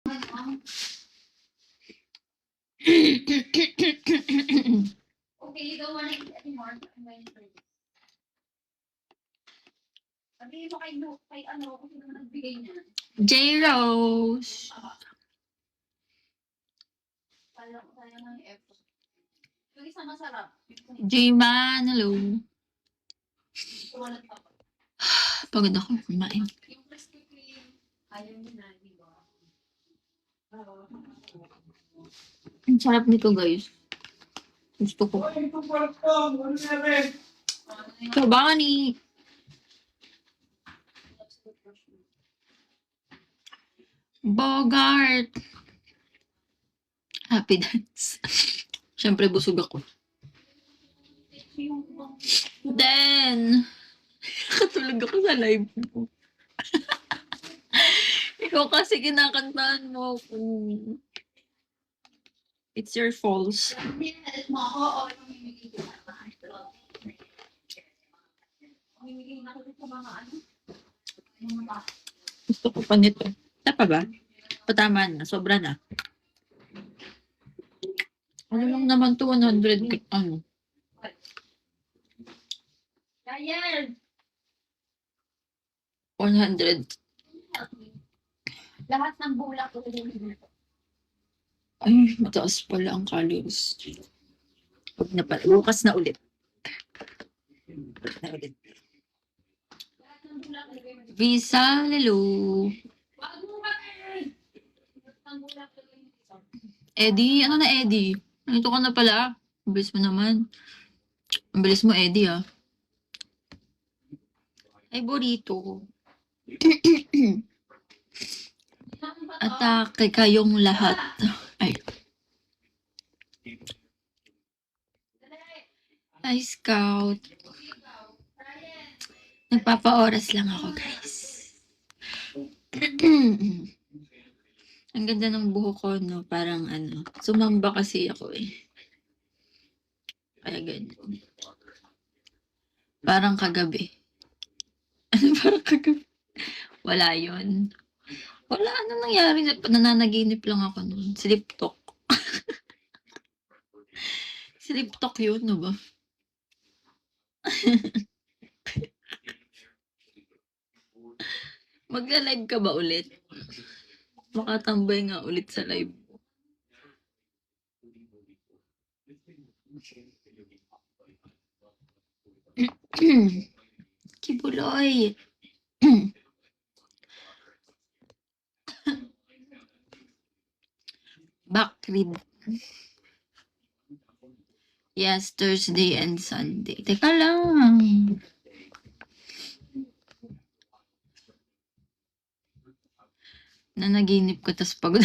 Okay, you don't wanna eat anymore. I'm going to. Sabihin mo kay ano, kung sino nagbigay niya. J-Rose. Sayang ng effort. Yung isa masarap. J-Man, hello. Walang tapos. Pagod ako kumain. Yung Krispy Kreme, ayaw niya na, di ba? Ang sarap nito, guys. Gusto ko. So, Bonnie. Bogart. Happy dance. Siyempre, busog ako. Then, nakatulog ako sa live mo. Ikaw kasi kinakantahan mo ako. It's your fault. Pinalit mo ako o mamimigay ko na mamimigay na ako sa mga ano? Gusto ko pa nito. Tapa ba? Patama na. Sobra na. Ano lang naman to? 100. Ano? Ryan! 100. Lahat ng bulak ko. Ay, mataas pala ang calories. Huwag na pala. Bukas na ulit. Lahat ng bulak ko. Visa, hello. Wag mo ba eh! Lahat ng bulak ko. Eddie, ano na Eddie? Nandito ka na pala. Ang bilis mo naman. Ang bilis mo, Eddie, ah. Ay, burrito. Atake kayong lahat. Ay. Hi, Scout. Nagpapa-oras lang ako, guys. Ang ganda ng buhok ko, no? Parang ano, sumamba kasi ako eh. Kaya ganyan. Parang kagabi. Ano parang kagabi? Wala yun. Wala, anong nangyari? Nananaginip lang ako nun. Sleep talk. Sleep talk yun, no ba? Magla-live ka ba ulit? Makatambay nga ulit sa live. Kibuloy. Back rib. Yes, Thursday and Sunday. Teka lang. Nanaginip ko, tas pagod.